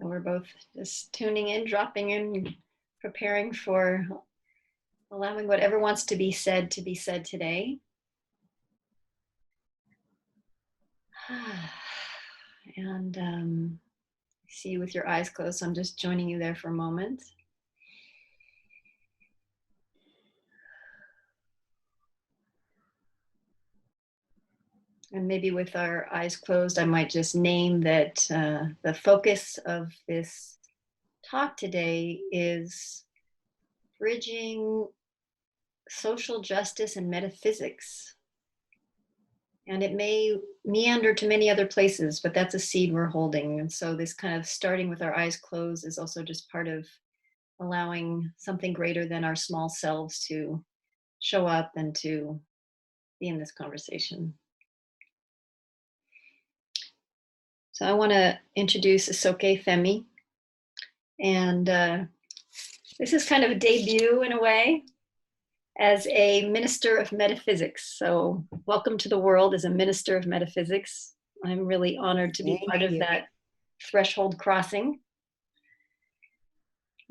we're both just tuning in, dropping in, preparing for allowing whatever wants to be said today. And see you with your eyes closed, so I'm just joining you there for a moment. And maybe with our eyes closed, I might just name that the focus of this talk today is bridging social justice and metaphysics. And it may meander to many other places, but that's a seed we're holding. And so this kind of starting with our eyes closed is also just part of allowing something greater than our small selves to show up and to be in this conversation. So I want to introduce Isoke Femi. And this is kind of a debut in a way as a minister of metaphysics. So welcome to the world as a minister of metaphysics. I'm really honored to be part of that threshold crossing.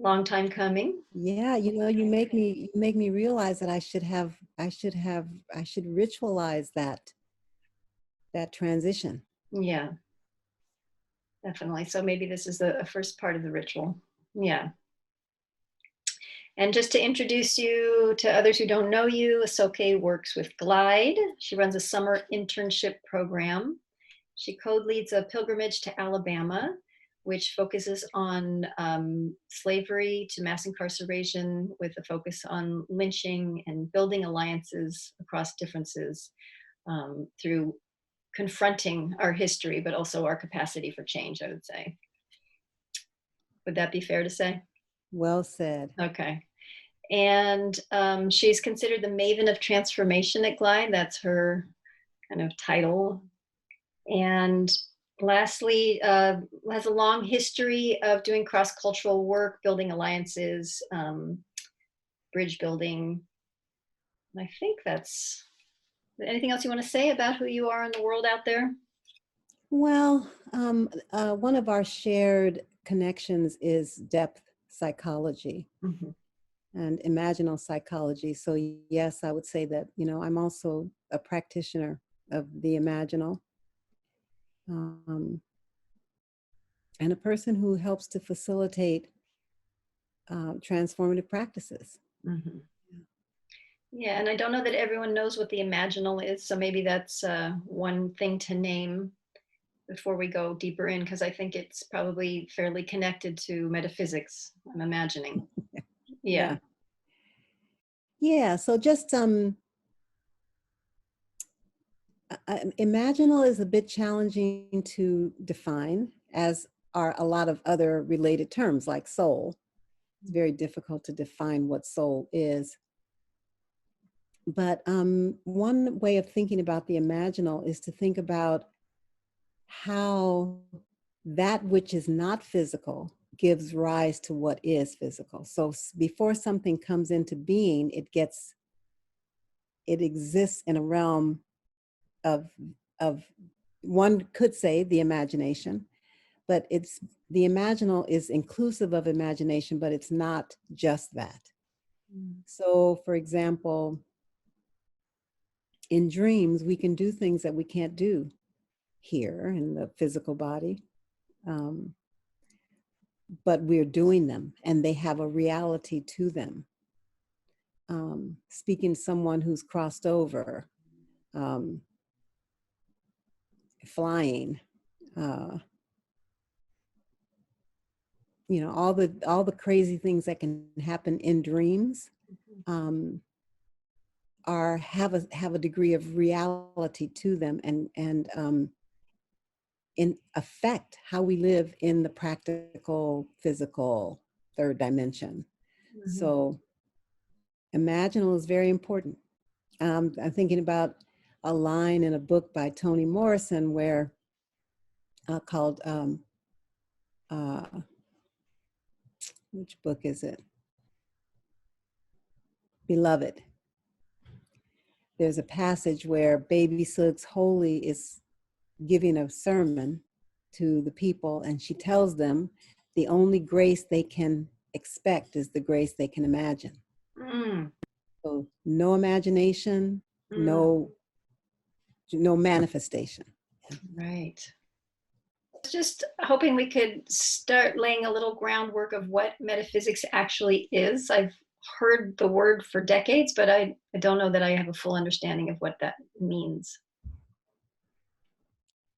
Long time coming. Yeah, you know, you make me realize that I should ritualize that transition. Yeah, definitely. So maybe this is the first part of the ritual. Yeah. And just to introduce you to others who don't know you, Isoke works with Glide. She runs a summer internship program. She co-leads a pilgrimage to Alabama, which focuses on slavery to mass incarceration with a focus on lynching and building alliances across differences through confronting our history, but also our capacity for change, I would say. Would that be fair to say? Well said. Okay. And she's considered the maven of transformation at Glide. That's her kind of title. And lastly, has a long history of doing cross-cultural work, building alliances, bridge building. And I think that's, anything else you want to say about who you are in the world out there? Well, one of our shared connections is depth psychology and imaginal psychology. So yes, I would say that, you know, I'm also a practitioner of the imaginal. And a person who helps to facilitate transformative practices. Yeah, and I don't know that everyone knows what the imaginal is, so maybe that's one thing to name before we go deeper in, because I think it's probably fairly connected to metaphysics, I'm imagining. Yeah. Yeah, so just imaginal is a bit challenging to define, as are a lot of other related terms like soul. It's very difficult to define what soul is. But one way of thinking about the imaginal is to think about how that which is not physical gives rise to what is physical. So before something comes into being, it exists in a realm of one could say the imagination, but the imaginal is inclusive of imagination, but it's not just that. So for example, in dreams, we can do things that we can't do here in the physical body, but we're doing them and they have a reality to them. Speaking to someone who's crossed over, flying, you know, all the crazy things that can happen in dreams have a degree of reality to them and in affect how we live in the practical, physical third dimension. So imaginal is very important. I'm thinking about a line in a book by Toni Morrison where called, which book is it? Beloved. There's a passage where Baby Suggs Holy is giving a sermon to the people, and she tells them the only grace they can expect is the grace they can imagine. Mm, So no imagination, mm, no manifestation. right. Just hoping we could start laying a little groundwork of what metaphysics actually is. I've heard the word for decades, but I don't know that I have a full understanding of what that means.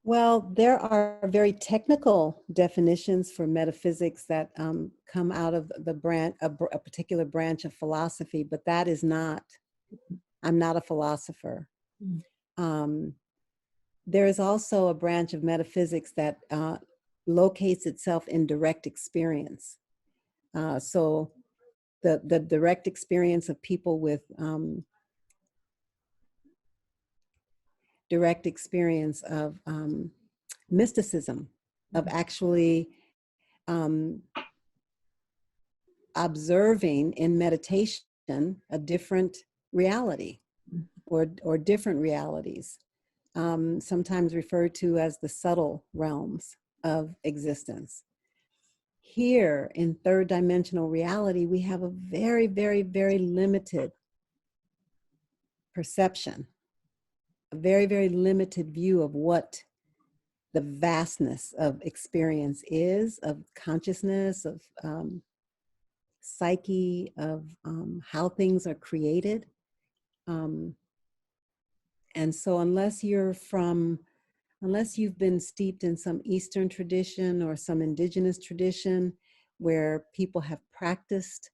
Well, there are very technical definitions for metaphysics that come out of the branch, a particular branch of philosophy, but that is not, I'm not a philosopher. Mm. There is also a branch of metaphysics that locates itself in direct experience. So the direct experience of people with direct experience of mysticism, of actually observing in meditation a different reality or different realities, sometimes referred to as the subtle realms of existence. Here in third dimensional reality, we have a very, very, very limited perception, a very, very limited view of what the vastness of experience is, of consciousness, of psyche, of how things are created. And so unless you've been steeped in some Eastern tradition or some indigenous tradition where people have practiced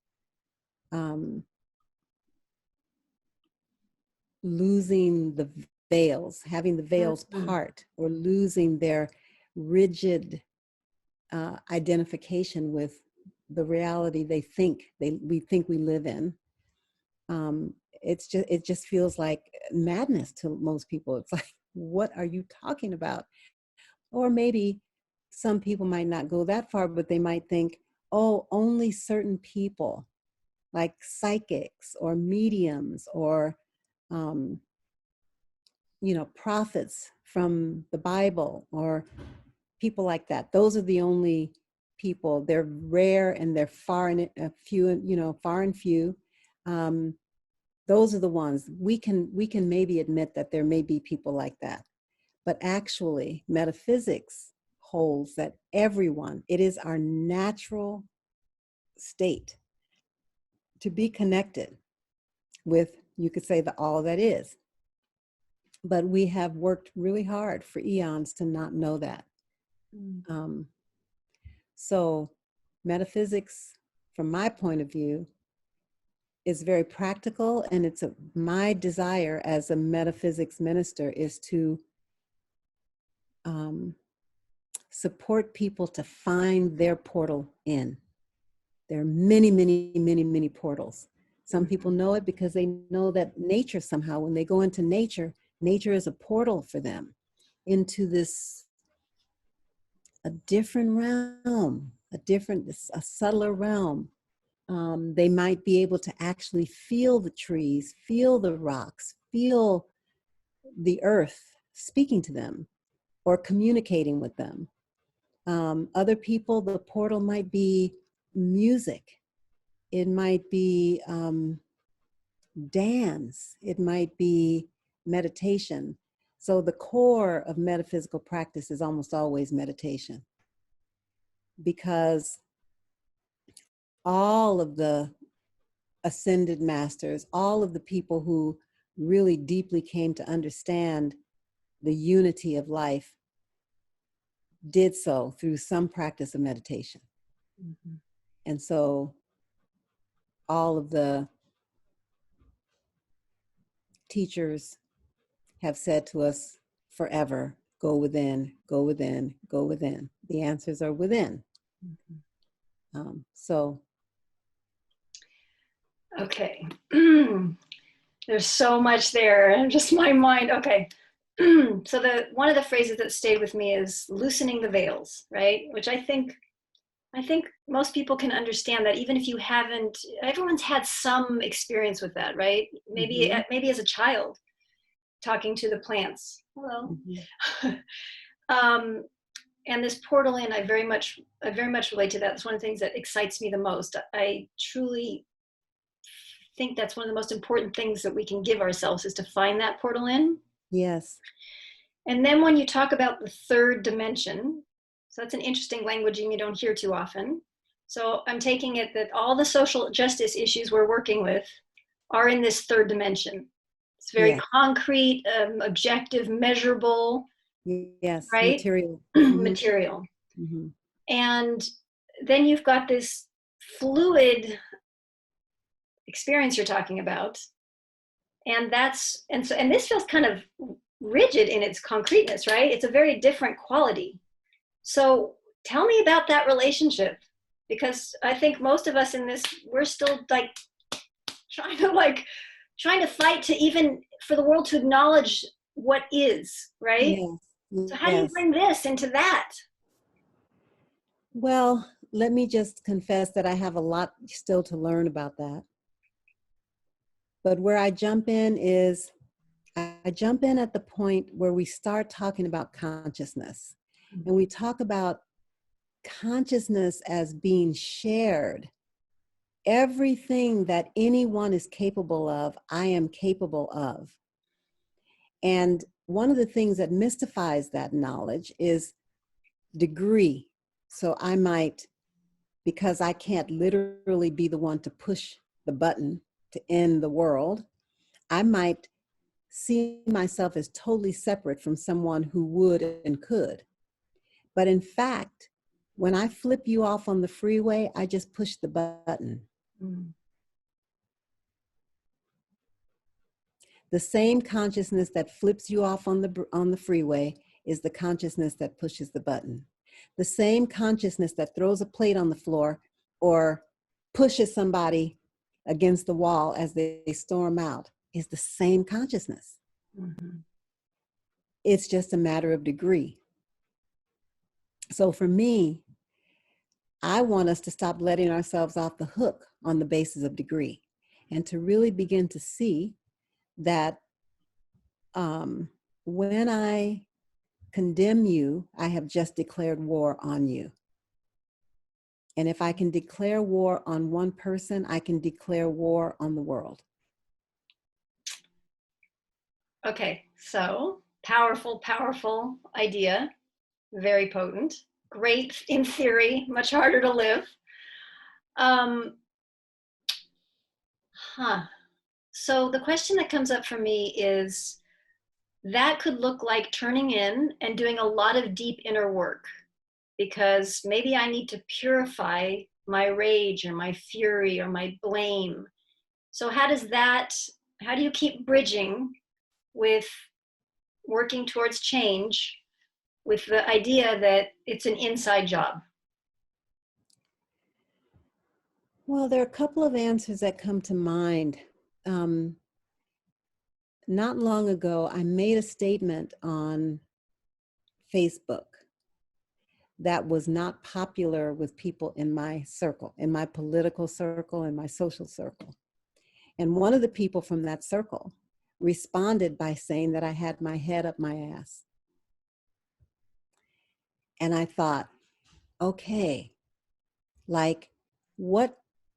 losing the veils, having the veils part, or losing their rigid identification with the reality we think we live in. It just feels like madness to most people. It's like, what are you talking about? Or maybe some people might not go that far, but they might think, oh, only certain people, like psychics or mediums or prophets from the Bible or people like that. Those are the only people. They're rare and they're far and few, far and few. Those are the ones we can maybe admit that there may be people like that. But actually, metaphysics holds that it is our natural state to be connected with, you could say, the all that is. But we have worked really hard for eons to not know that. So metaphysics, from my point of view, is very practical, and my desire as a metaphysics minister is to support people to find their portal in. There are many, many, many, many portals. Some people know it because they know that nature somehow, when they go into nature, nature is a portal for them into a different realm, a subtler realm. They might be able to actually feel the trees, feel the rocks, feel the earth speaking to them or communicating with them. Other people, the portal might be music. It might be dance. It might be meditation. So the core of metaphysical practice is almost always meditation, because all of the ascended masters, all of the people who really deeply came to understand the unity of life did so through some practice of meditation. Mm-hmm. And so all of the teachers have said to us forever, go within, go within, go within. The answers are within. Mm-hmm. Okay. There's so much there, and just my mind. Okay. So one of the phrases that stayed with me is loosening the veils, right? Which I think most people can understand that, even if you haven't, everyone's had some experience with that, right? Maybe as a child, talking to the plants. Hello. Mm-hmm. and this portal in, I very much relate to that. It's one of the things that excites me the most. I truly think that's one of the most important things that we can give ourselves, is to find that portal in. Yes. And then when you talk about the third dimension, so that's an interesting languaging you don't hear too often. So I'm taking it that all the social justice issues we're working with are in this third dimension. It's very Yeah. concrete, objective, measurable, Yes. right? Material. Material. Mm-hmm. And then you've got this fluid experience you're talking about. And this feels kind of rigid in its concreteness, right? It's a very different quality. So tell me about that relationship, because I think most of us in this, we're still trying to fight to even for the world to acknowledge what is, right? Yes. So how do you Yes. bring this into that? Well, let me just confess that I have a lot still to learn about that. But where I jump in is, I jump in at the point where we start talking about consciousness. And we talk about consciousness as being shared. Everything that anyone is capable of, I am capable of. And one of the things that mystifies that knowledge is degree. So I might, because I can't literally be the one to push the button to end the world, I might see myself as totally separate from someone who would and could. But in fact, when I flip you off on the freeway, I just push the button. Mm. The same consciousness that flips you off on the freeway is the consciousness that pushes the button. The same consciousness that throws a plate on the floor or pushes somebody against the wall as they storm out is the same consciousness. Mm-hmm. It's just a matter of degree. So for me, I want us to stop letting ourselves off the hook on the basis of degree, and to really begin to see that when I condemn you, I have just declared war on you. And if I can declare war on one person, I can declare war on the world. Okay, so powerful idea, very potent, great in theory, much harder to live. Um, So the question that comes up for me is, that could look like turning in and doing a lot of deep inner work, because maybe I need to purify my rage or my fury or my blame. So how do you keep bridging with working towards change with the idea that it's an inside job? Well, there are a couple of answers that come to mind. Not long ago, I made a statement on Facebook that was not popular with people in my circle, in my political circle, in my social circle. And one of the people from that circle responded by saying that I had my head up my ass. And I thought, okay, like, what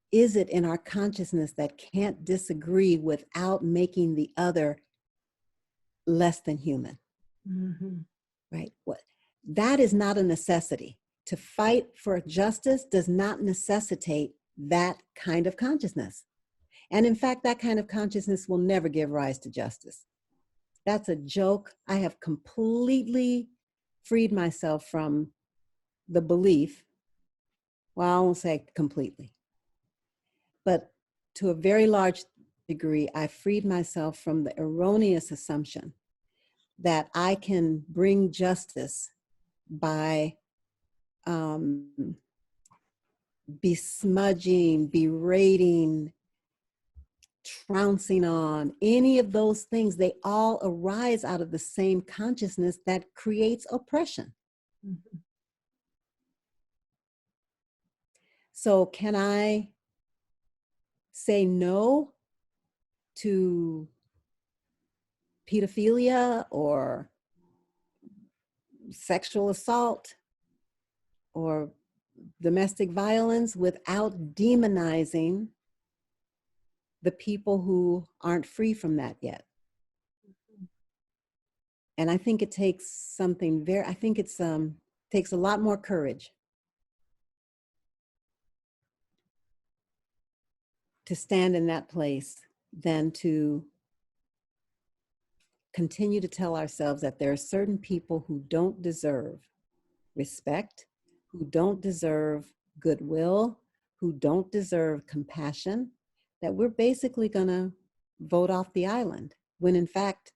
is it in our consciousness that can't disagree without making the other less than human? Mm-hmm. Right? What? That is not a necessity. To fight for justice does not necessitate that kind of consciousness. And in fact, that kind of consciousness will never give rise to justice. That's a joke. I have completely freed myself from the belief. Well, I won't say completely, but to a very large degree, I freed myself from the erroneous assumption that I can bring justice by besmudging, berating, trouncing on, any of those things. They all arise out of the same consciousness that creates oppression. Mm-hmm. So can I say no to pedophilia or sexual assault? or domestic violence without demonizing the people who aren't free from that yet. And I think it takes something very, I think it's takes a lot more courage to stand in that place than to continue to tell ourselves that there are certain people who don't deserve respect, who don't deserve goodwill, who don't deserve compassion, that we're basically going to vote off the island, when in fact,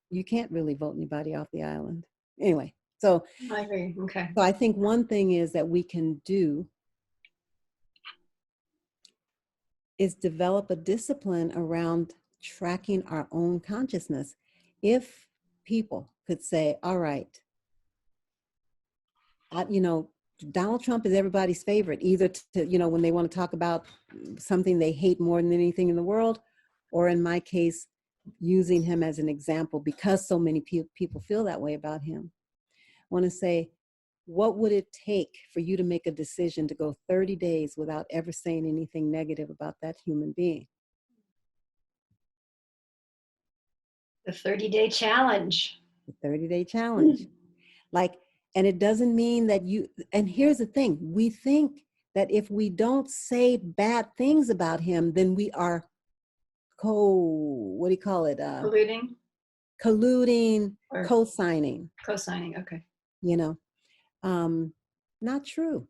you can't really vote anybody off the island. Anyway, so I agree. Okay. so I think one thing is that we can do is develop a discipline around tracking our own consciousness. If people could say, all right, you know, Donald Trump is everybody's favorite, either to, you know, when they want to talk about something they hate more than anything in the world, or in my case, using him as an example because so many people feel that way about him. I want to say, what would it take for you to make a decision to go 30 days without ever saying anything negative about that human being? The 30-day challenge. The 30-day challenge. Like, and it doesn't mean that you, and here's the thing, we think that if we don't say bad things about him, then we are what do you call it? Colluding, Or co-signing. co-signing, okay. You know, not true.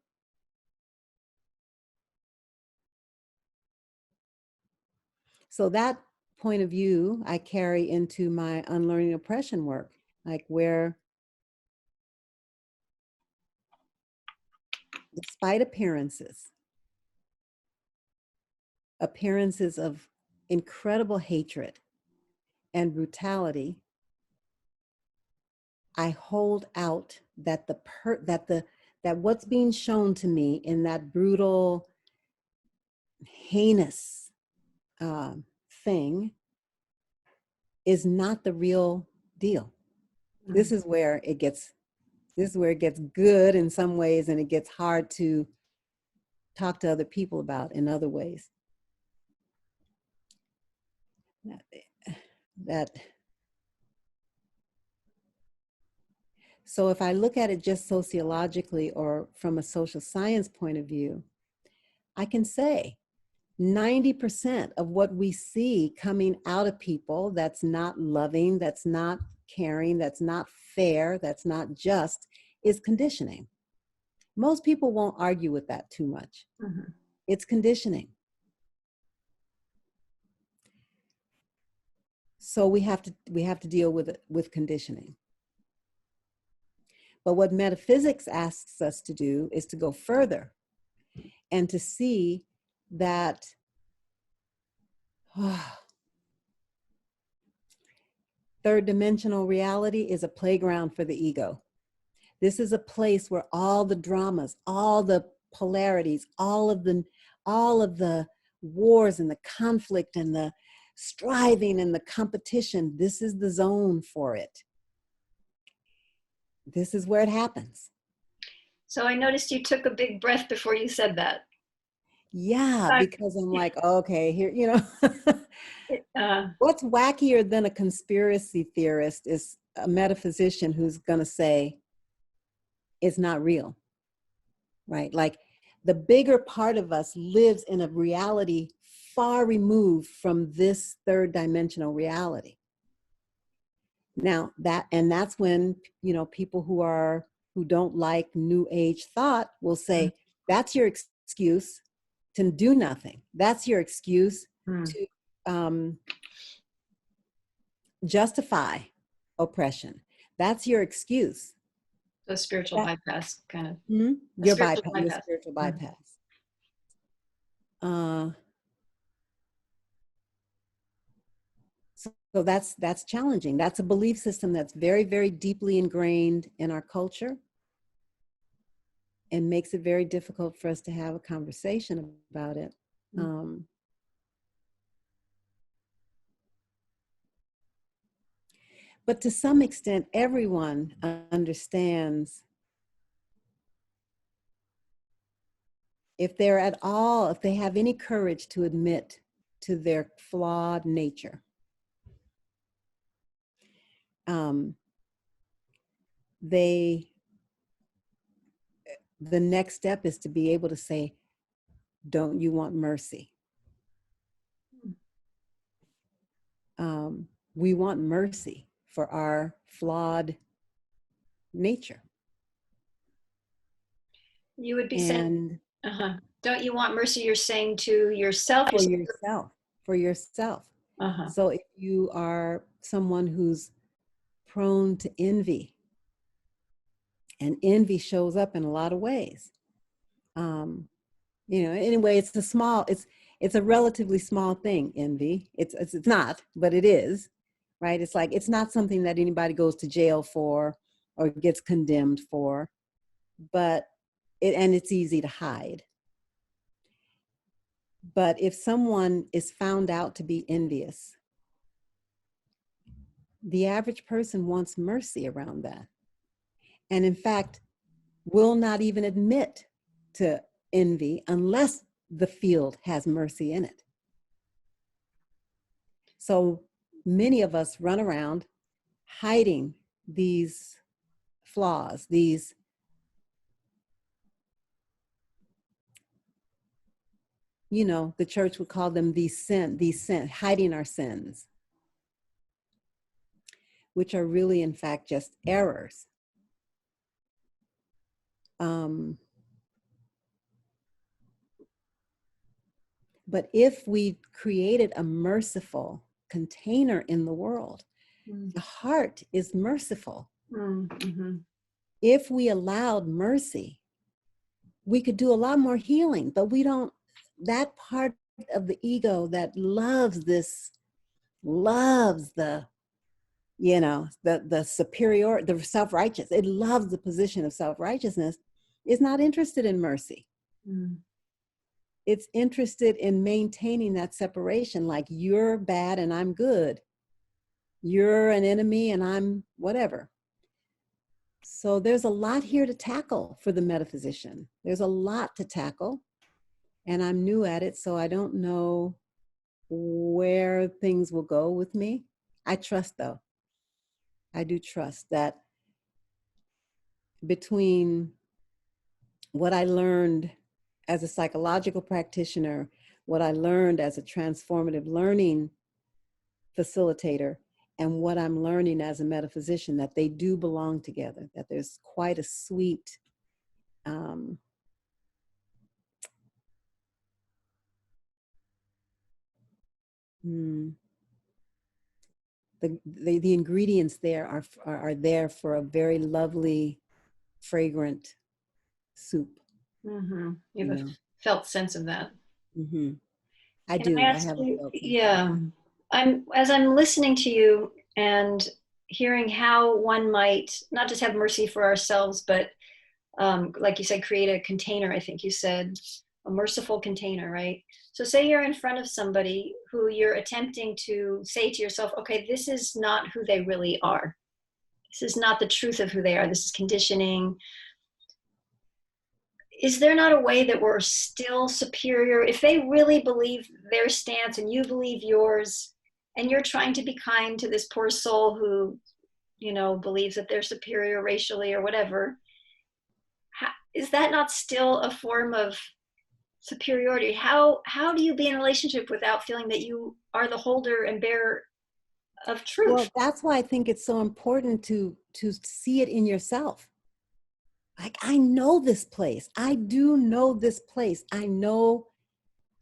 So that point of view I carry into my unlearning oppression work, like where despite appearances of incredible hatred and brutality, I hold out that that what's being shown to me in that brutal, heinous thing is not the real deal. Mm-hmm. This is where it gets good in some ways, and it gets hard to talk to other people about in other ways. So if I look at it just sociologically or from a social science point of view, I can say 90% of what we see coming out of people that's not loving, that's not caring, that's not fair, that's not just, is conditioning. Most people won't argue with that too much. Mm-hmm. It's conditioning. So we have to deal with conditioning. But what metaphysics asks us to do is to go further and to see that third dimensional reality is a playground for the ego. This is a place where all the dramas, all the polarities, all of the wars and the conflict and the striving and the competition, this is the zone for it. This is where it happens. So I noticed you took a big breath before you said that. Yeah, because I'm like, okay, here, you know, what's wackier than a conspiracy theorist is a metaphysician who's going to say it's not real, right? Like the bigger part of us lives in a reality far removed from this third dimensional reality. Now that's when, you know, people who don't like New Age thought will say, that's your excuse to do nothing. That's your excuse to justify oppression. That's your excuse. So spiritual bypass, kind of. Your spiritual bypass. So that's challenging. That's a belief system that's very, very deeply ingrained in our culture and makes it very difficult for us to have a conversation about it. But to some extent, everyone understands if they're at all, if they have any courage to admit to their flawed nature, the next step is to be able to say, don't you want mercy? We want mercy for our flawed nature. You would be and saying, don't you want mercy? You're saying to yourself. For yourself, for yourself. So if you are someone who's prone to envy, and envy shows up in a lot of ways, anyway, it's a relatively small thing, envy. It's not, but it is, right? It's like, it's not something that anybody goes to jail for or gets condemned for, but it's easy to hide. But if someone is found out to be envious, the average person wants mercy around that. And in fact, will not even admit to envy unless the field has mercy in it. So many of us run around hiding these flaws, these the church would call them these sin, hiding our sins, which are really, in fact, just errors. But if we created a merciful container in the world, the heart is merciful. If we allowed mercy, we could do a lot more healing, but we don't. That part of the ego that loves the superior, the self-righteous, it loves the position of self-righteousness, is not interested in mercy. It's interested in maintaining that separation, like you're bad and I'm good. You're an enemy and I'm whatever. So there's a lot here to tackle for the metaphysician. There's a lot to tackle, and I'm new at it, so I don't know where things will go with me. I trust, though. I do trust that between what I learned as a psychological practitioner, what I learned as a transformative learning facilitator, and what I'm learning as a metaphysician, that they do belong together, that there's quite a sweet the ingredients there are there for a very lovely, fragrant soup. You have a felt sense of that. I do. I have a felt sense. Yeah. As I'm listening to you and hearing how one might not just have mercy for ourselves, but like you said, create a container. I think you said a merciful container, right? So say you're in front of somebody who you're attempting to say to yourself, okay, this is not who they really are. This is not the truth of who they are. This is conditioning. Is there not a way that we're still superior? If they really believe their stance and you believe yours, and you're trying to be kind to this poor soul who, believes that they're superior racially or whatever, is that not still a form of superiority? How do you be in a relationship without feeling that you are the holder and bearer of truth? Well, that's why I think it's so important to see it in yourself. Like, I know this place. I do know this place. I know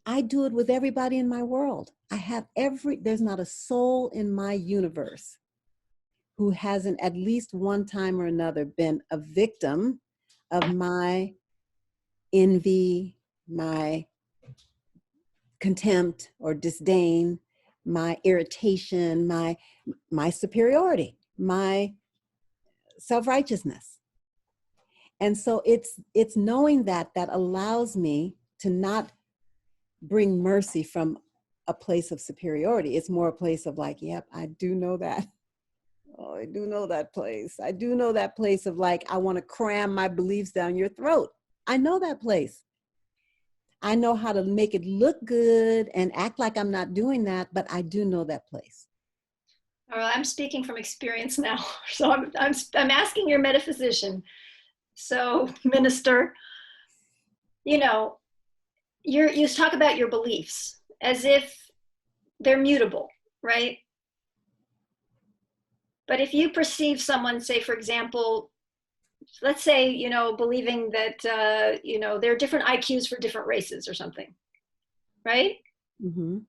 I do it with everybody in my world. There's not a soul in my universe who hasn't at least one time or another been a victim of my envy, my contempt or disdain, my irritation, my superiority, my self-righteousness. And so it's knowing that allows me to not bring mercy from a place of superiority. It's more a place of like, yep, I do know that. Oh, I do know that place. I do know that place of like, I want to cram my beliefs down your throat. I know that place. I know how to make it look good and act like I'm not doing that, but I do know that place. I'm speaking from experience now. So I'm asking your metaphysician. So, minister, you know, you talk about your beliefs as if they're mutable, right? But if you perceive someone, say, for example, let's say, believing that, there are different IQs for different races or something, right? Mm-hmm.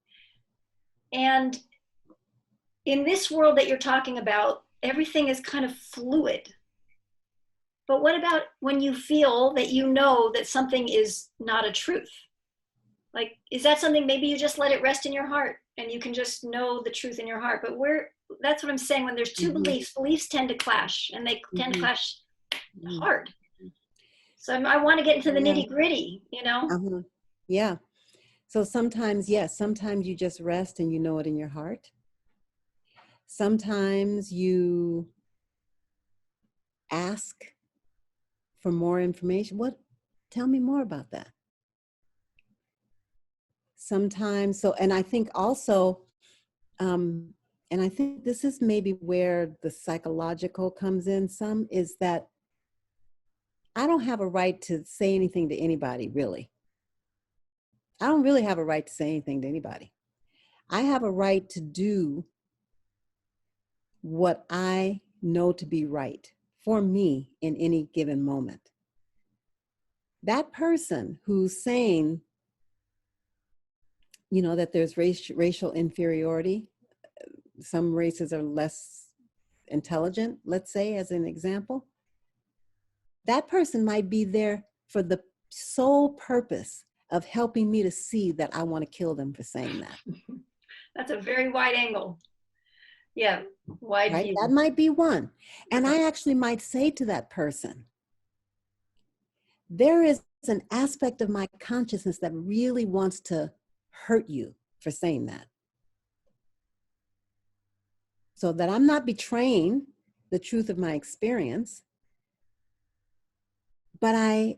And in this world that you're talking about, everything is kind of fluid. But what about when you feel that you know that something is not a truth? Like, is that something maybe you just let it rest in your heart and you can just know the truth in your heart? But that's what I'm saying. When there's two beliefs tend to clash, and they tend to clash hard. So I want to get into the nitty gritty, Yeah. So sometimes, yes, sometimes you just rest and you know it in your heart. Sometimes you ask for more information. Tell me more about that. Sometimes, and I think also, and I think this is maybe where the psychological comes in some, is that I don't have a right to say anything to anybody, really. I don't really have a right to say anything to anybody. I have a right to do what I know to be right for me in any given moment. That person who's saying, that there's racial inferiority, some races are less intelligent, let's say, as an example, that person might be there for the sole purpose of helping me to see that I want to kill them for saying that. That's a very wide angle. Yeah, wide right? view. That might be one. And I actually might say to that person, there is an aspect of my consciousness that really wants to hurt you for saying that. So that I'm not betraying the truth of my experience, but I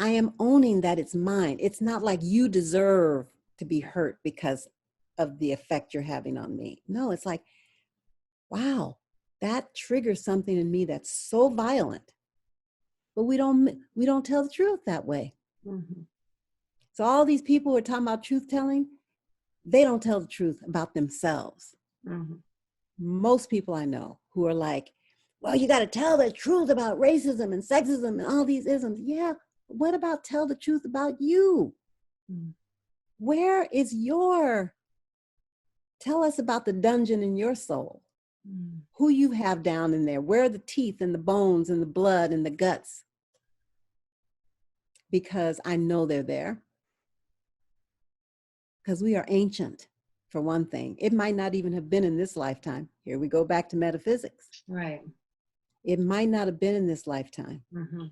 am owning that it's mine. It's not like you deserve to be hurt because of the effect you're having on me. No, it's like, wow, that triggers something in me that's so violent. But we don't tell the truth that way. Mm-hmm. So all these people who are talking about truth telling, they don't tell the truth about themselves. Mm-hmm. Most people I know who are like, well, you got to tell the truth about racism and sexism and all these isms. Yeah, what about tell the truth about you? Mm-hmm. Where is tell us about the dungeon in your soul. Mm-hmm. Who you have down in there. Where are the teeth and the bones and the blood and the guts? Because I know they're there. Because we are ancient, for one thing. It might not even have been in this lifetime. Here we go back to metaphysics. Right. It might not have been in this lifetime. Mm-hmm.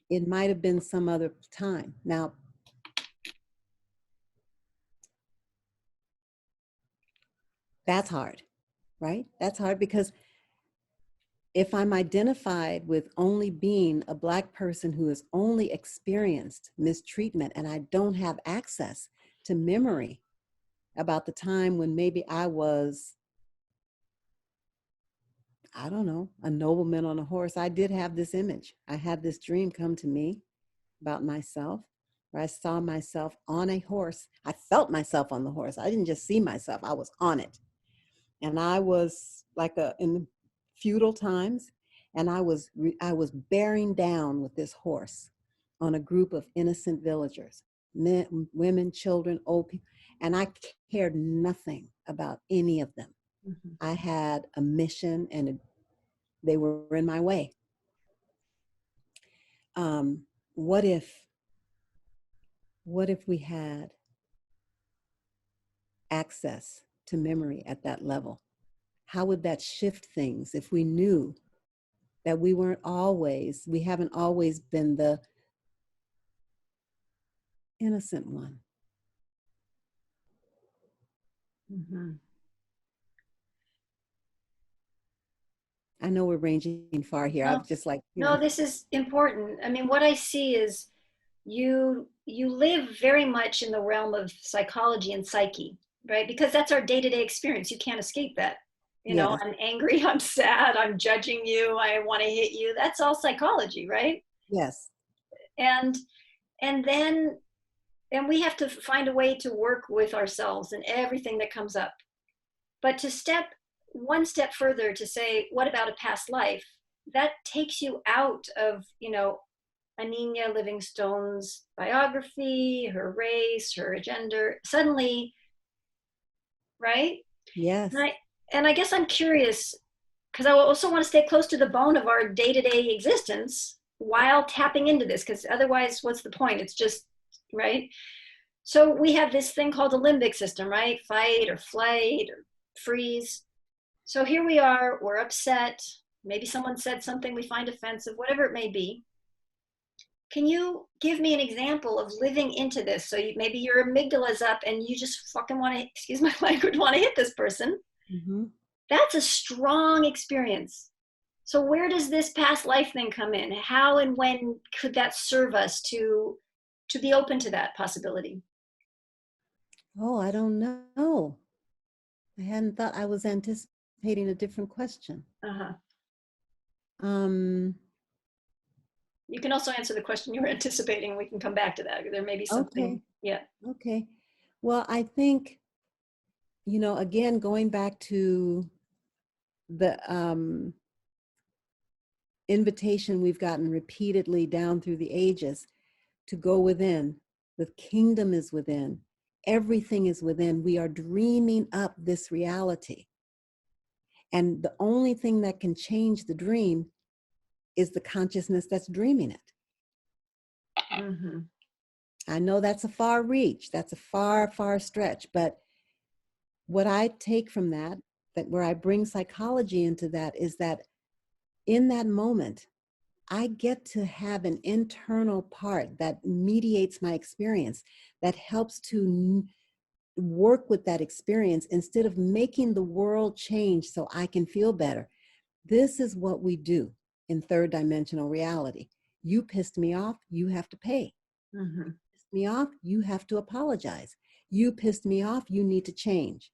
It might have been some other time. Now, that's hard, right? That's hard because if I'm identified with only being a Black person who has only experienced mistreatment and I don't have access to memory about the time when maybe I was, I don't know, a nobleman on a horse. I did have this image. I had this dream come to me about myself, where I saw myself on a horse. I felt myself on the horse. I didn't just see myself, I was on it. And I was like in feudal times, and I was bearing down with this horse on a group of innocent villagers, men, women, children, old people, and I cared nothing about any of them. Mm-hmm. I had a mission, and they were in my way. What if we had access to memory at that level? How would that shift things if we knew that we haven't always been the innocent one? Mm-hmm. I know we're ranging far here. I'm just like, no, this is important. I mean, what I see is you live very much in the realm of psychology and psyche, right? Because that's our day-to-day experience. You can't escape that. You know, Yes. I'm angry, I'm sad, I'm judging you, I want to hit you. That's all psychology, right? Yes. And and then and we have to find a way to work with ourselves and everything that comes up. But to step one step further to say, what about a past life? That takes you out of, Aninha Livingstone's biography, her race, her gender. Suddenly, right? And Yes. I, and I guess I'm curious because I also want to stay close to the bone of our day-to-day existence while tapping into this, because otherwise, what's the point? It's just, right? So we have this thing called the limbic system, right? Fight or flight or freeze. So here we are, we're upset. Maybe someone said something we find offensive, whatever it may be. Can you give me an example of living into this? So maybe your amygdala's up and you just fucking want to, excuse my language, want to hit this person. Mm-hmm. That's a strong experience. So where does this past life thing come in? How and when could that serve us to be open to that possibility? Oh, I don't know. I hadn't thought. I was anticipating a different question. Uh-huh. Um, You can also answer the question you were anticipating. We can come back to that. There may be okay. something. Yeah. Okay. Well, I think, again, going back to the invitation we've gotten repeatedly down through the ages to go within. The kingdom is within. Everything is within. We are dreaming up this reality. And the only thing that can change the dream is the consciousness that's dreaming it. Mm-hmm. I know that's a far reach. That's a far, far stretch. But what I take from that where I bring psychology into that, is that in that moment, I get to have an internal part that mediates my experience, that helps to work with that experience instead of making the world change so I can feel better. This is what we do in third dimensional reality. You pissed me off, you have to pay. Mm-hmm. Pissed me off, you have to apologize. You pissed me off, you need to change.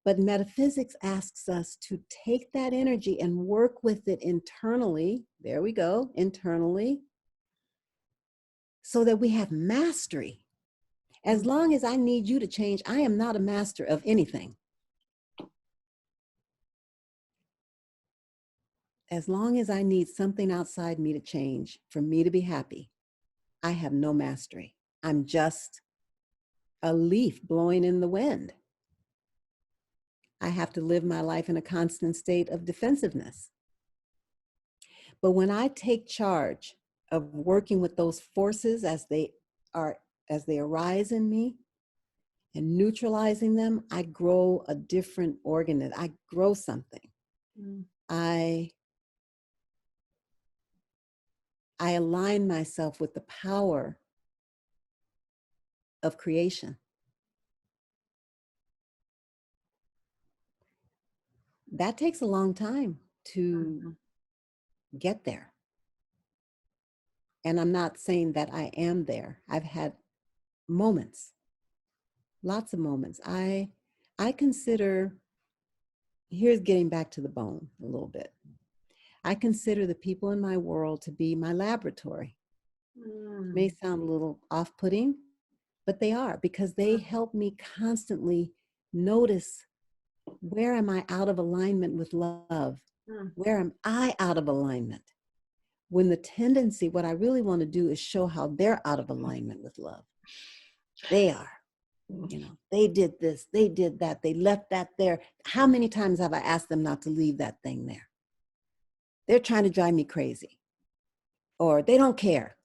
But metaphysics asks us to take that energy and work with it internally. There we go, internally, so that we have mastery. As long as I need you to change, I am not a master of anything. As long as I need something outside me to change for me to be happy, I have no mastery. I'm just a leaf blowing in the wind. I have to live my life in a constant state of defensiveness. But when I take charge of working with those forces as they arise in me and neutralizing them, I grow a different organism. I grow something. Mm-hmm. I align myself with the power of creation. That takes a long time to get there. And I'm not saying that I am there. I've had moments, lots of moments. I consider, here's getting back to the bone a little bit. I consider the people in my world to be my laboratory. Mm-hmm. May sound a little off-putting, but they are, because they help me constantly notice, where am I out of alignment with love? Where am I out of alignment? When the tendency, what I really want to do is show how they're out of alignment with love. They are. They did this, they did that, they left that there. How many times have I asked them not to leave that thing there? They're trying to drive me crazy, or they don't care,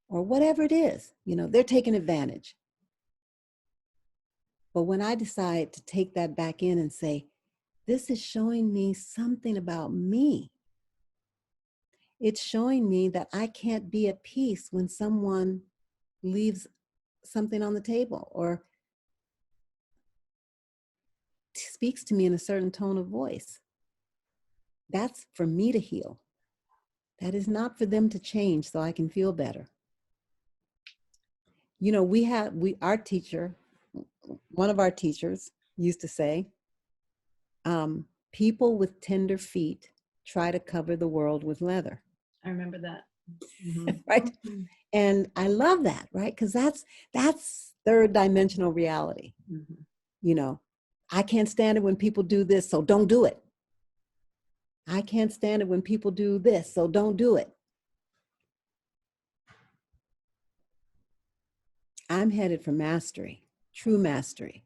or whatever it is. They're taking advantage. But when I decide to take that back in and say, this is showing me something about me, it's showing me that I can't be at peace when someone leaves something on the table or speaks to me in a certain tone of voice. That's for me to heal. That is not for them to change so I can feel better. You know, our teacher, one of our teachers used to say, people with tender feet try to cover the world with leather. I remember that. Mhm. Right? Mhm. And I love that, right? Because that's third dimensional reality. Mhm. You know, I can't stand it when people do this, so don't do it. I can't stand it when people do this, so don't do it. I'm headed for mastery, true mastery.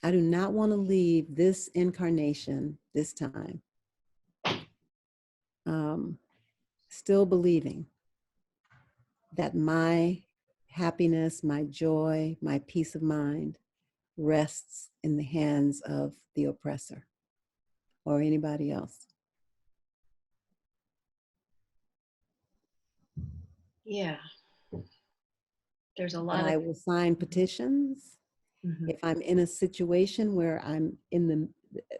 I do not want to leave this incarnation this time still believing that my happiness, my joy, my peace of mind rests in the hands of the oppressor or anybody else. Yeah. There's a That lot of. I will sign petitions Mhm. if I'm in a situation where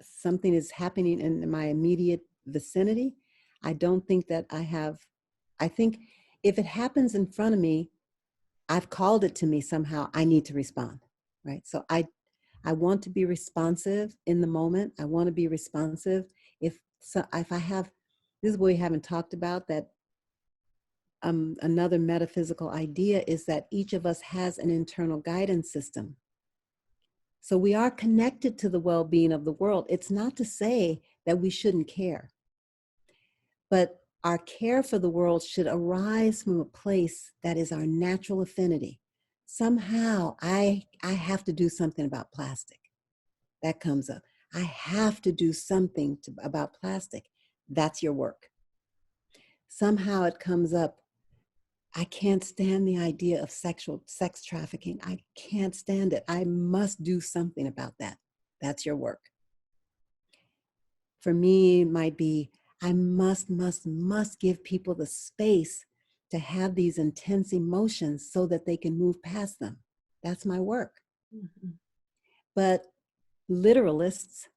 something is happening in my immediate vicinity. I don't think that I think if it happens in front of me, I've called it to me somehow, I need to respond, right? So I want to be responsive in the moment. I want to be responsive. If I have, this is what we haven't talked about, that another metaphysical idea is that each of us has an internal guidance system. So we are connected to the well-being of the world. It's not to say that we shouldn't care, but our care for the world should arise from a place that is our natural affinity. Somehow I have to do something about plastic. That comes up. I have to do something about plastic. That's your work. Somehow it comes up. I can't stand the idea of sex trafficking. I can't stand it. I must do something about that. That's your work. For me, it might be, I must give people the space to have these intense emotions so that they can move past them. That's my work. Mhm. But literalists,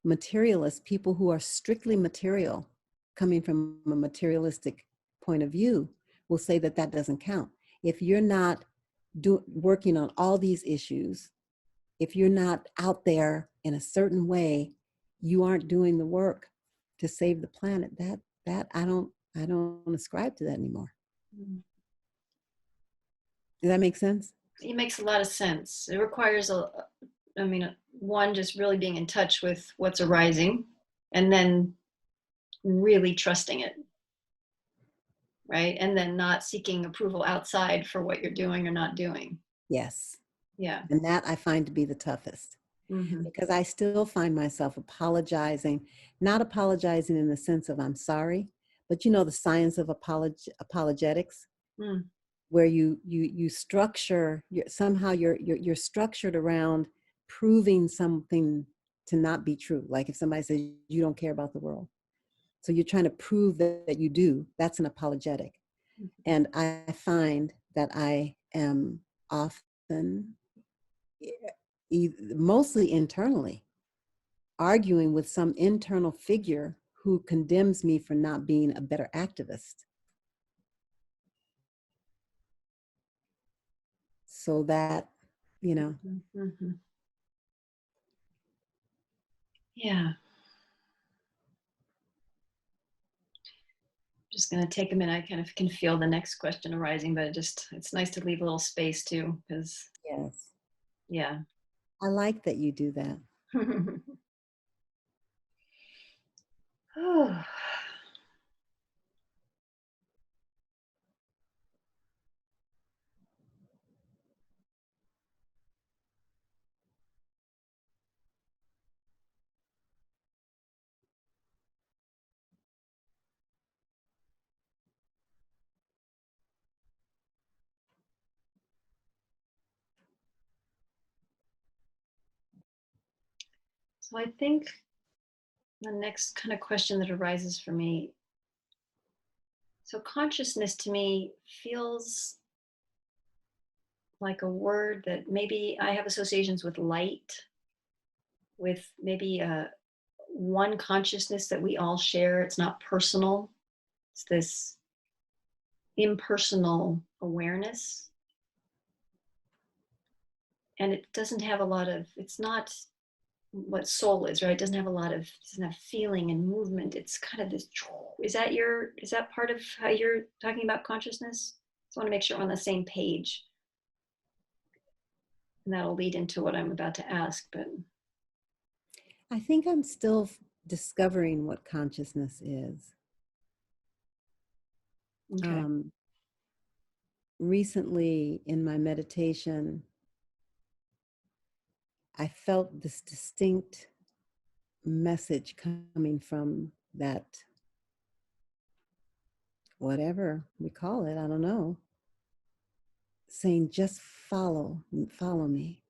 materialists, people who are strictly material, coming from a materialistic point of view, will say that that doesn't count. If you're not working on all these issues, if you're not out there in a certain way, you aren't doing the work to save the planet. That I don't ascribe to that anymore. Mhm. Does that make sense? It makes a lot of sense. It requires I mean, one, just really being in touch with what's arising, and then really trusting it, right? And then not seeking approval outside for what you're doing or not doing. Yes. Yeah. And that I find to be the toughest, Mm-hmm. because I still find myself apologizing, not apologizing in the sense of I'm sorry, but you know, the science of apologetics, Mm. where you structure somehow you're structured around proving something to not be true. Like if somebody says you don't care about the world, so you're trying to prove that you do. That's an apologetic. And I find that I am often, mostly internally, arguing with some internal figure who condemns me for not being a better activist. So that, you know, Mm-hmm. Yeah. Just going to take a minute. I kind of can feel the next question arising, but it's nice to leave a little space too, because yes, yeah. I like that you do that. Oh. So I think the next kind of question that arises for me, so consciousness to me feels like a word that maybe I have associations with light, with maybe one consciousness that we all share. It's not personal. It's this, impersonal awareness. And it doesn't have a lot of, it's not what soul is, right? It doesn't have a lot of, it doesn't have feeling and movement. It's kind of this, is that part of how you're talking about consciousness? So I want to make sure we're on the same page. And that'll lead into what I'm about to ask, but. I think I'm still discovering what consciousness is. Okay. Recently in my meditation, I felt this distinct message coming from that, whatever we call it, I don't know, saying, just follow me.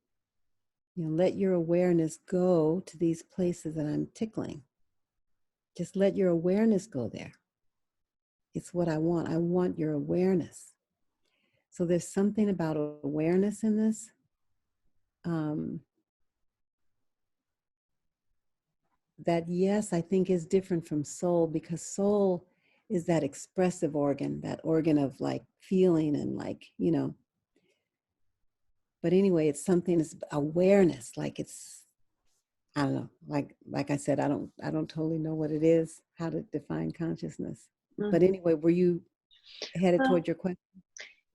You know, let your awareness go to these places that I'm tickling. Just let your awareness go there. It's what I want. I want your awareness. So there's something about awareness in this. That, yes, I think is different from soul, because soul is that expressive organ, that organ of like feeling and like, you know. But anyway, it's something, it's awareness, like it's, I don't know, like I said, I don't totally know what it is, how to define consciousness. But anyway, were you headed toward your question?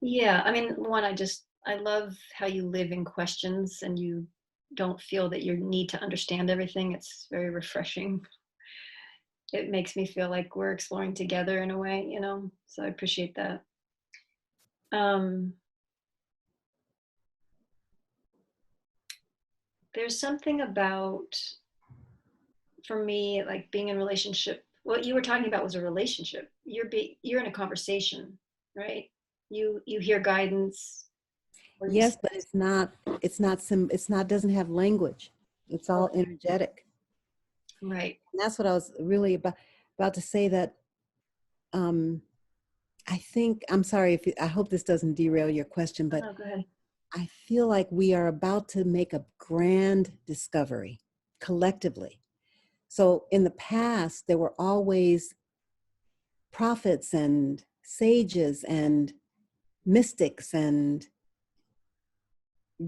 Yeah, I mean, one, I love how you live in questions and you don't feel that you need to understand everything. It's very refreshing. It makes me feel like we're exploring together in a way, you know, so I appreciate that. There's something about, for me, like being in a relationship. What you were talking about was a relationship. You're in a conversation, right? You hear guidance. Yes, but it's not, doesn't have language. It's all Okay. energetic. Right. And that's what I was really about to say, that I think, I'm sorry if I hope this doesn't derail your question, but Oh, go ahead. I feel like we are about to make a grand discovery collectively. So in the past, there were always prophets and sages and mystics and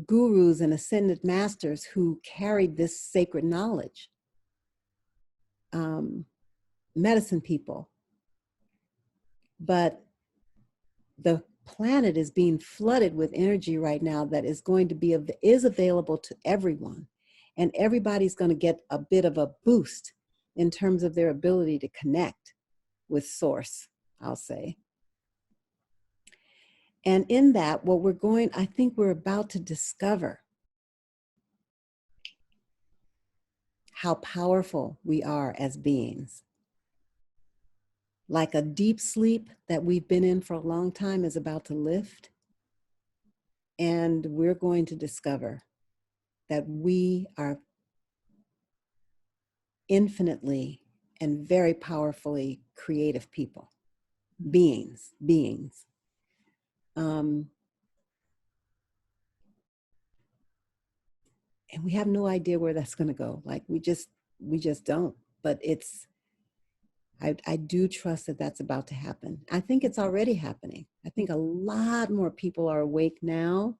gurus and ascended masters who carried this sacred knowledge. Medicine people. But the planet is being flooded with energy right now that is going to be is available to everyone, and everybody's going to get a bit of a boost in terms of their ability to connect with source, I'll say. And in that, I think we're about to discover how powerful we are as beings. Like a deep sleep that we've been in for a long time is about to lift, and we're going to discover that we are infinitely and very powerfully creative people, beings. And we have no idea where that's going to go. Like we just don't. But I do trust that that's about to happen. I think it's already happening. I think a lot more people are awake now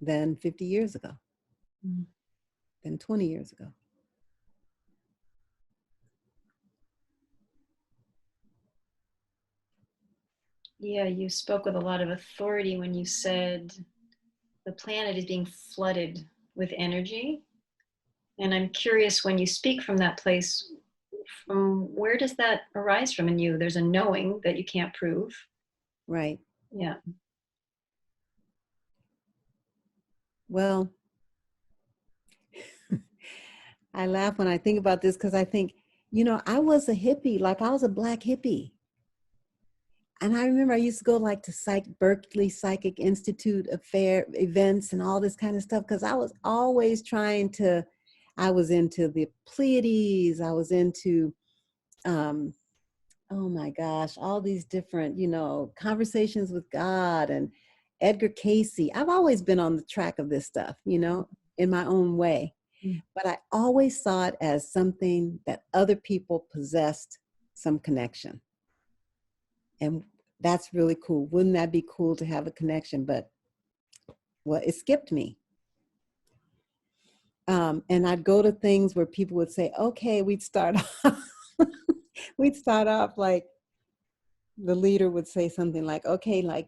than 50 years ago, than 20 years ago. Yeah, you spoke with a lot of authority when you said the planet is being flooded with energy. And I'm curious, when you speak from that place, from where does that arise from in you? There's a knowing that you can't prove. Right. Yeah. Well, I laugh when I think about this because I think, I was a hippie, like I was a Black hippie. And I remember I used to go like to Berkeley Psychic Institute events and all this kind of stuff, because I was always I was into the Pleiades, I was into, oh my gosh, all these different, conversations with God and Edgar Casey. I've always been on the track of this stuff, in my own way. But I always saw it as something that other people possessed some connection. And that's really cool. Wouldn't that be cool to have a connection? But well, it skipped me. And I'd go to things where people would say, okay, we'd start off, we'd start off like the leader would say something like, okay, like,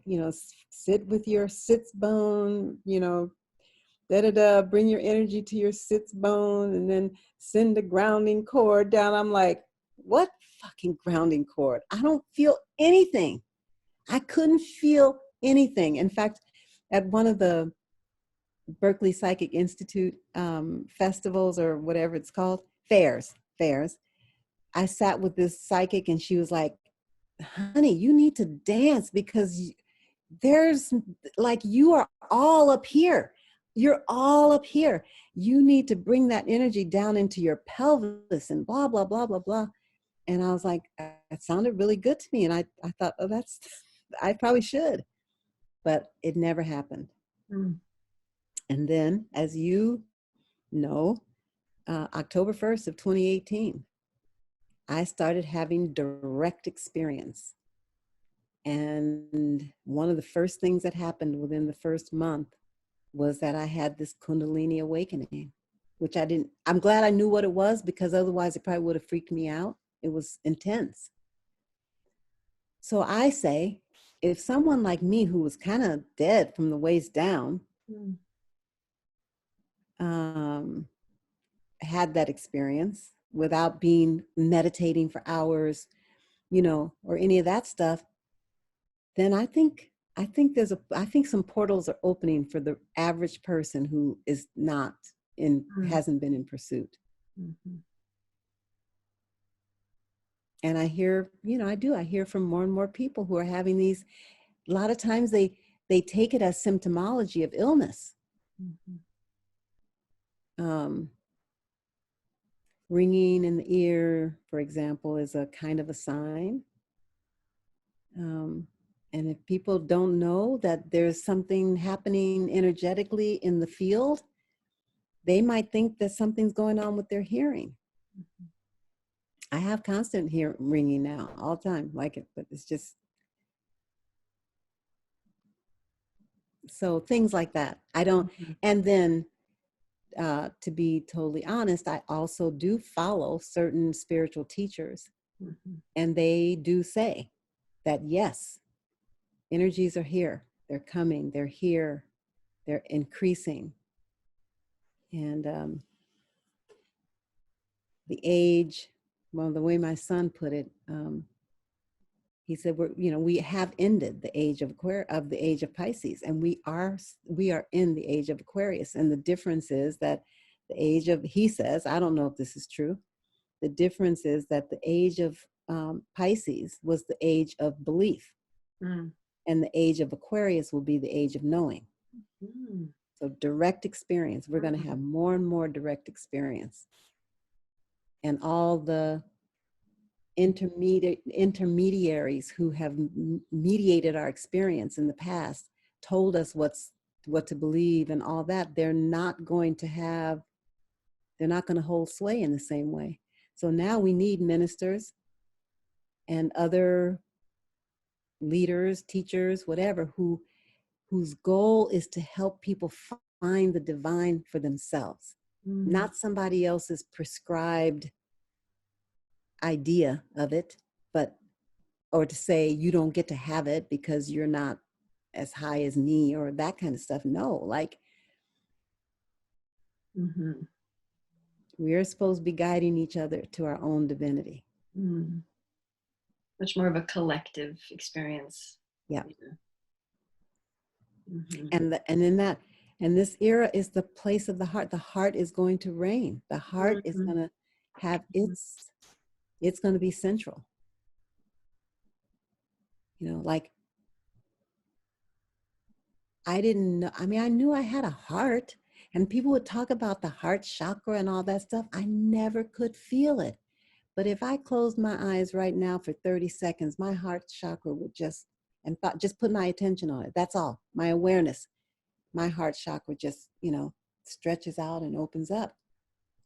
sit with your sits bone, bring your energy to your sits bone and then send a grounding cord down. I'm like, what fucking grounding cord? I don't feel anything. I couldn't feel anything. In fact, at one of the Berkeley Psychic Institute festivals or whatever it's called, fairs, I sat with this psychic and she was like, honey, you need to dance because there's like, you are all up here. You're all up here. You need to bring that energy down into your pelvis and blah, blah, blah, blah, blah. And I was like, that sounded really good to me. And I thought, oh, I probably should, but it never happened. Mm. And then, as you know, October 1st of 2018, I started having direct experience. And one of the first things that happened within the first month was that I had this kundalini awakening, which I'm glad I knew what it was, because otherwise it probably would have freaked me out. It was intense. So I say, if someone like me who was kind of dead from the waist down, had that experience without meditating for hours, or any of that stuff, then I think some portals are opening for the average person who is not hasn't been in pursuit. Mm-hmm. And I hear, I hear from more and more people who are having these. A lot of times they take it as symptomology of illness. Mm-hmm. Ringing in the ear, for example, is a kind of a sign. And if people don't know that there's something happening energetically in the field, they might think that something's going on with their hearing. Mm-hmm. I have constant ringing now, all the time, like it, but it's just, so things like that. I don't, mm-hmm. And then to be totally honest, I also do follow certain spiritual teachers, mm-hmm. and they do say that, yes, energies are here, they're coming, they're here, they're increasing. And the age, well, the way my son put it, he said, we have ended the age of Pisces, and we are in the age of Aquarius. And the difference is that he says, I don't know if this is true, the difference is that the age of Pisces was the age of belief. Mm. And the age of Aquarius will be the age of knowing. Mm. So direct experience. We're going to have more and more direct experience. And all the intermediaries who have mediated our experience in the past told us what to believe and all that. They're not going to hold sway in the same way. So now we need ministers and other leaders, teachers, whatever, whose goal is to help people find the divine for themselves, not somebody else's prescribed idea of it, or to say you don't get to have it because you're not as high as me or that kind of stuff. No, like, mm-hmm. We are supposed to be guiding each other to our own divinity. Mm. Much more of a collective experience. Yeah. Mm-hmm. And this era is the place of the heart. The heart is going to reign. The heart is going to have it's going to be central. Like, I didn't know, I knew I had a heart, and people would talk about the heart chakra and all that stuff. I never could feel it. But if I closed my eyes right now for 30 seconds, my heart chakra would just put my attention on it. That's all. My awareness, my heart chakra just, stretches out and opens up.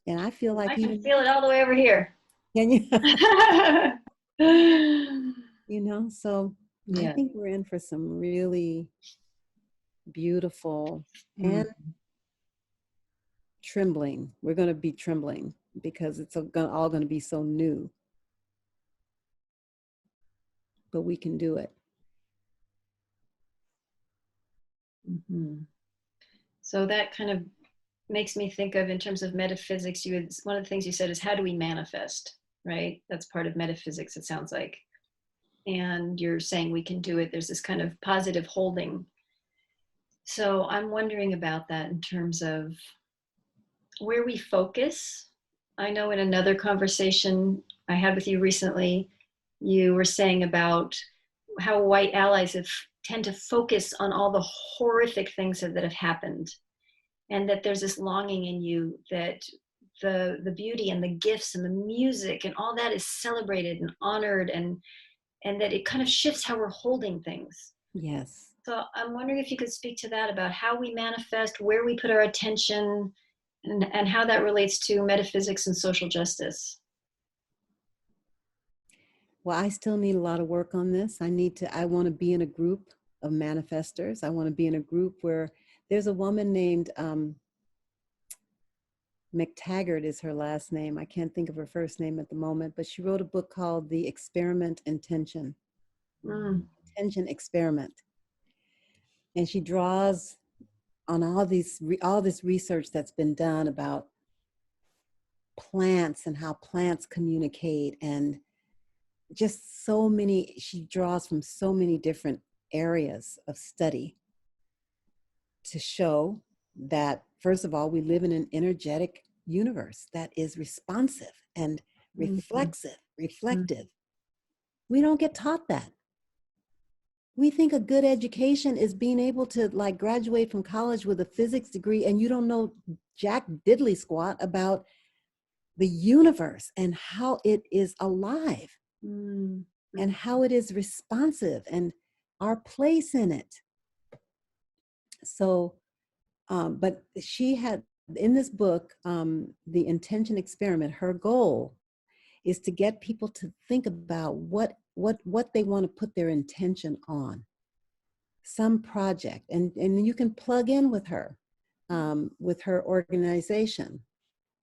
And I feel like I can feel it all the way over here. Can you? You know, so I Yeah. think we're in for some really beautiful and Mm. trembling. We're going to be trembling because it's all going to be so new, but we can do it. Mhm. So that kind of makes me think of, in terms of metaphysics, one of the things you said is, how do we manifest, right? That's part of metaphysics, it sounds like. And you're saying we can do it. There's this kind of positive holding. So I'm wondering about that in terms of where we focus. I know in another conversation I had with you recently, you were saying about how white allies tend to focus on all the horrific things that have happened, and that there's this longing in you that the beauty and the gifts and the music and all that is celebrated and honored, and that it kind of shifts how we're holding things. Yes. So I'm wondering if you could speak to that, about how we manifest, where we put our attention, and how that relates to metaphysics and social justice. Well, I still need a lot of work on this. I want to be in a group of manifestors. I want to be in a group where there's a woman named McTaggart is her last name. I can't think of her first name at the moment, but she wrote a book called The Experiment Intention. Mm. Intention Experiment. And she draws on all this research that's been done about plants and how plants communicate, and just so many, she draws from so many different areas of study to show that, first of all, we live in an energetic universe that is responsive and Mhm. reflective. We don't get taught that. We think a good education is being able to like graduate from college with a physics degree and you don't know jack diddly squat about the universe and how it is alive Mm. and how it is responsive and our place in it. So, but she had in this book, The Intention Experiment, her goal is to get people to think about what they want to put their intention on, some project, and you can plug in with her organization.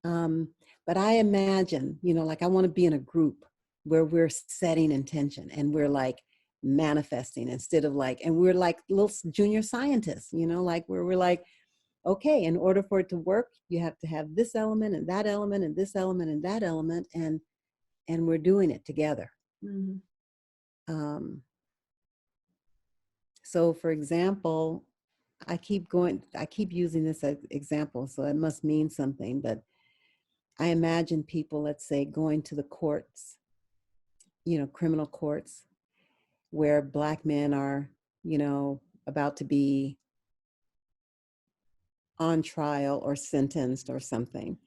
But I imagine, like I want to be in a group where we're setting intention and we're like manifesting instead of like, and we're like little junior scientists, like where we're like, okay, in order for it to work, you have to have this element and that element and this element and that element, and we're doing it together. Mm. Um, so for example, I keep using this as example, so it must mean something, but I imagine people, let's say, going to the courts, criminal courts, where Black men are, about to be on trial or sentenced or something,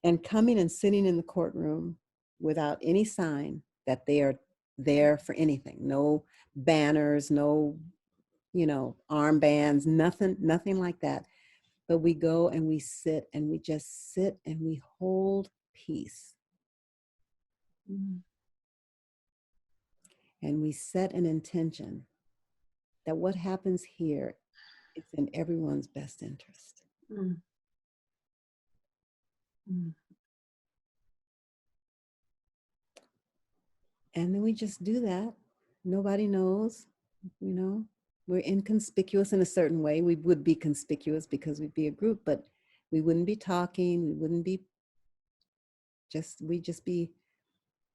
and coming and sitting in the courtroom without any sign that they are there for anything. No banners, no, armbands, nothing like that. But we go and we sit and we just sit and we hold peace. Mm. And we set an intention that what happens here is in everyone's best interest. Mm. Mm. And then we just do that. Nobody knows, We're inconspicuous in a certain way. We would be conspicuous because we'd be a group, but we wouldn't be talking. We wouldn't be we'd just be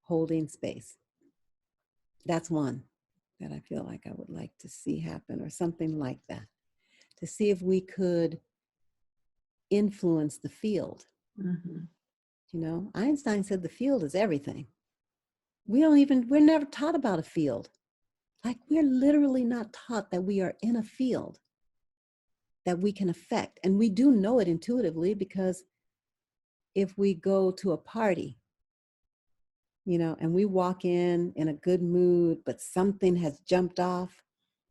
holding space. That's one that I feel like I would like to see happen, or something like that, to see if we could influence the field. Mhm. Einstein said the field is everything. We're never taught about a field. Like, we're literally not taught that we are in a field that we can affect. And we do know it intuitively, because if we go to a party, and we walk in a good mood, but something has jumped off,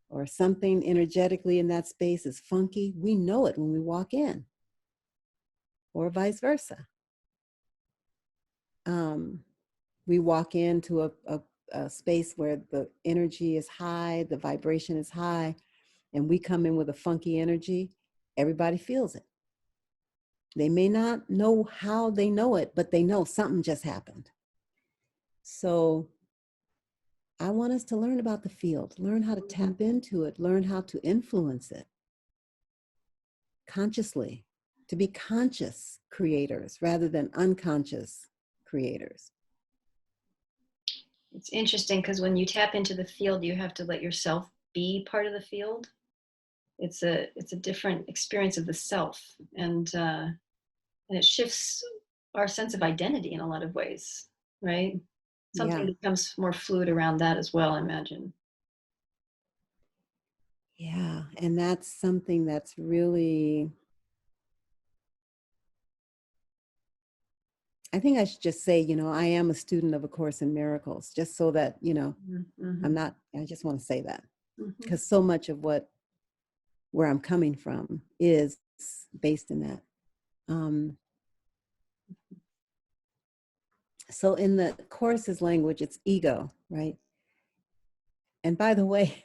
or something energetically in that space is funky, we know it when we walk in, or vice versa. We walk into a a space where the energy is high, the vibration is high, and we come in with a funky energy, everybody feels it. They may not know how they know it, but they know something just happened. So I want us to learn about the field, learn how to tap into it, learn how to influence it consciously, to be conscious creators rather than unconscious creators. It's interesting because when you tap into the field, you have to let yourself be part of the field. It's a different experience of the self, and it shifts our sense of identity in a lot of ways, right? Something Yeah. becomes more fluid around that as well, I imagine. Yeah. And that's something that's really, I think I should just say, I am a student of A Course in Miracles, just so that, Mm-hmm. I'm not, I just want to say that Mm-hmm. because so much of where I'm coming from is based in that. So in the Course's language, it's ego, right? And by the way,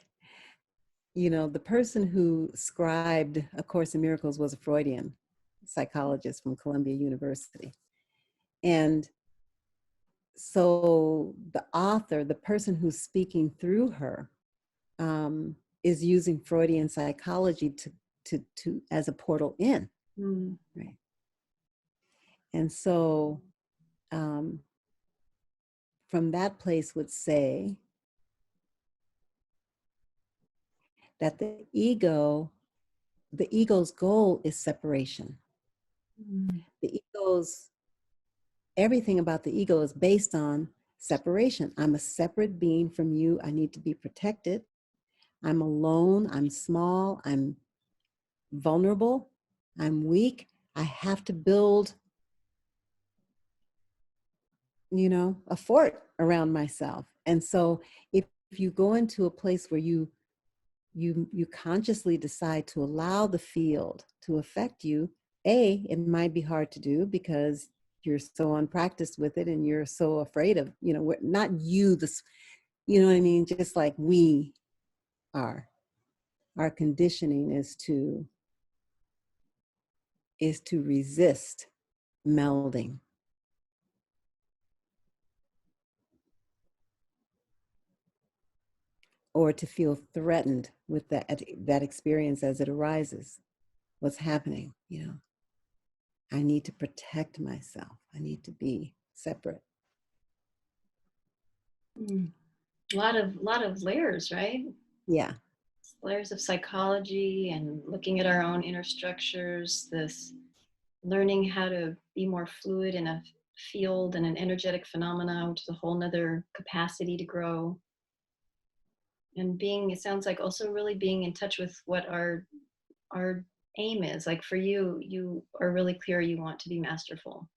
the person who scribed A Course in Miracles was a Freudian psychologist from Columbia University. And so the author, the person who's speaking through her, is using Freudian psychology to as a portal in, right? And so from that place would say that the ego's goal is separation. The ego's Everything about the ego is based on separation. I'm a separate being from you. I need to be protected. I'm alone. I'm small. I'm vulnerable. I'm weak. I have to build, a fort around myself. And so if you go into a place where you consciously decide to allow the field to affect you, it might be hard to do because you're so unpracticed with it and you're so afraid of, not you, you know what I mean? Just like we are. Our conditioning is to resist melding. Or to feel threatened with that experience as it arises. What's happening, I need to protect myself. I need to be separate. A lot of layers, right? Yeah. Layers of psychology and looking at our own inner structures, this learning how to be more fluid in a field and an energetic phenomena, which is a whole nother capacity to grow. And it sounds like also really being in touch with what our aim is. Like for you, you are really clear you want to be masterful,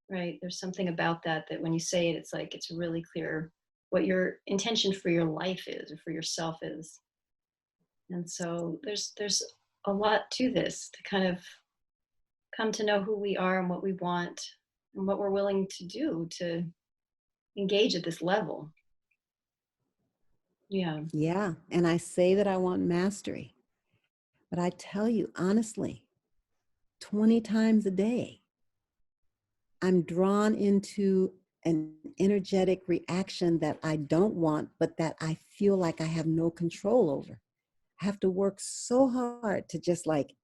right? There's something about that when you say it, it's like it's really clear what your intention for your life is or for yourself is. And so there's a lot to this to kind of come to know who we are and what we want and what we're willing to do to engage at this level. Yeah. Yeah. And I say that I want mastery, but I tell you honestly, 20 times a day, I'm drawn into an energetic reaction that I don't want, but that I feel like I have no control over. I have to work so hard to just like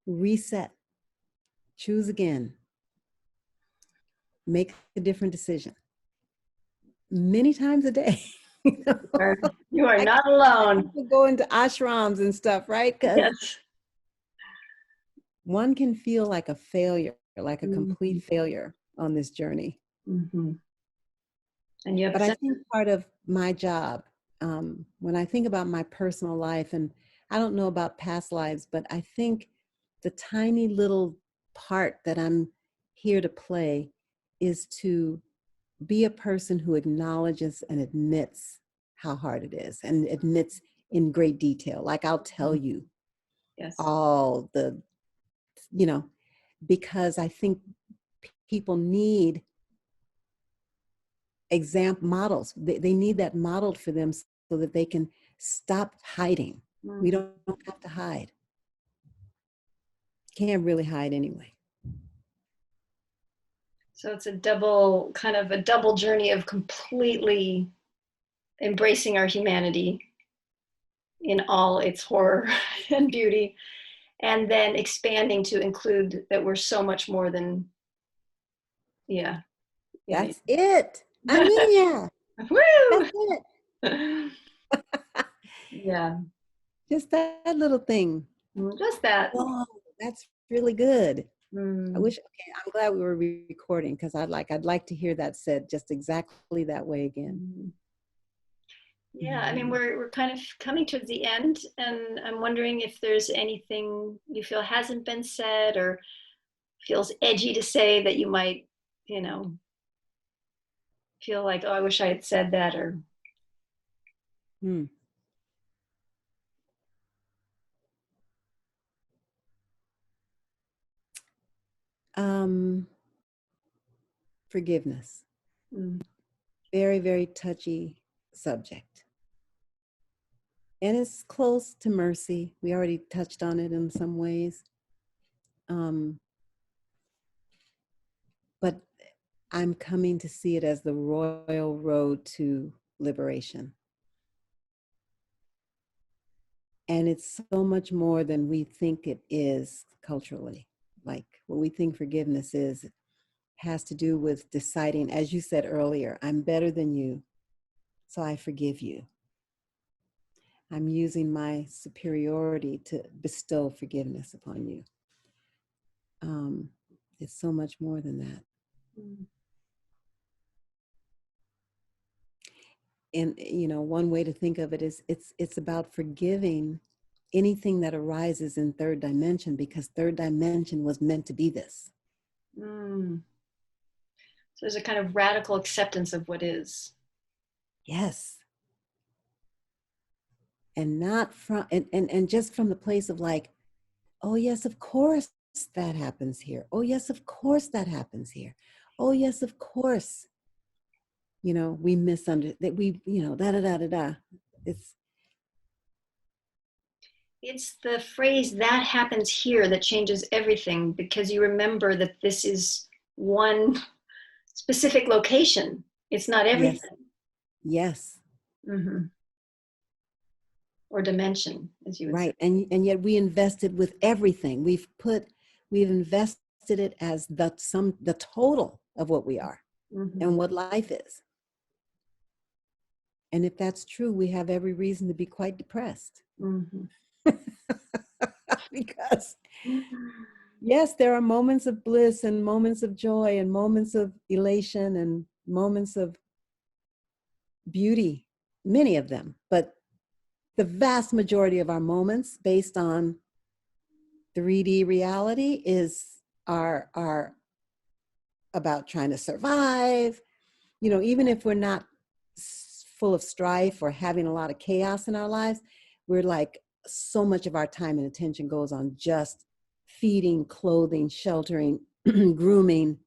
reset, choose again, make a different decision. Many times a day. You are I not alone. people go into ashrams and stuff, right? Because Yes. one can feel like a failure, like a Mm-hmm. complete failure on this journey. Mm-hmm. And you have a But I sense think part of my job, when I think about my personal life, and I don't know about past lives, but I think the tiny little part that I'm here to play is to be a person who acknowledges and admits how hard it is and admits in great detail. Like I'll tell you yes. all the, because I think people need example models. They need that modeled for them so that they can stop hiding. We don't have to hide. Can't really hide anyway. So it's a double journey of completely embracing our humanity in all its horror and beauty, and then expanding to include that we're so much more than, yeah. That's it. Aninha. Woo! That's it. Yeah. Just that little thing. Just that. Whoa, that's really good. Mm. I wish, okay, I'm glad we were recording because I'd like to hear that said just exactly that way again. Yeah, I mean, we're kind of coming towards the end, and I'm wondering if there's anything you feel hasn't been said or feels edgy to say that you might, feel like, oh, I wish I had said that, or. Forgiveness. Very, very touchy subject. And it's close to mercy. We already touched on it in some ways. But I'm coming to see it as the royal road to liberation. And it's so much more than we think it is culturally. Like what we think forgiveness is, has to do with deciding, as you said earlier, I'm better than you, so I forgive you. I'm using my superiority to bestow forgiveness upon you. It's so much more than that. And one way to think of it is it's about forgiving anything that arises in third dimension, because third dimension was meant to be this. So there's a kind of radical acceptance of what is. Yes. And not from and just from the place of like, oh yes, of course that happens here. Oh yes, of course that happens here. Oh yes, of course. We misunderstand that da. It's the phrase that happens here that changes everything, because you remember that this is one specific location. It's not everything. Yes. Or dimension, as you would say. And yet we invested with everything. We've invested it as the total of what we are and what life is. And if that's true, we have every reason to be quite depressed. Because yes, there are moments of bliss and moments of joy and moments of elation and moments of beauty, many of them, but the vast majority of our moments based on 3D reality are about trying to survive. Even if we're not full of strife or having a lot of chaos in our lives, we're like, so much of our time and attention goes on just feeding, clothing, sheltering, grooming,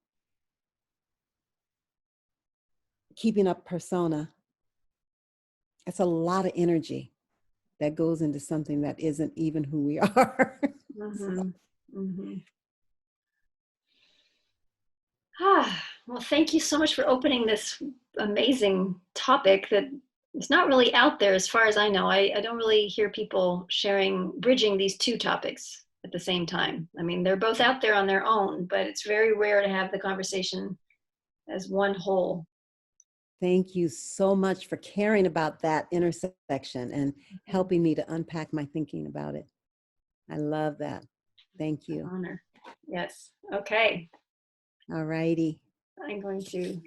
keeping up persona. That's a lot of energy that goes into something that isn't even who we are. Well, thank you so much for opening this amazing topic that is not really out there as far as I know. I don't really hear people bridging these two topics at the same time. I mean, they're both out there on their own, but it's very rare to have the conversation as one whole. Thank you so much for caring about that intersection and helping me to unpack my thinking about it. I love that. Thank you. Honor. Yes. Okay. All righty. I'm going to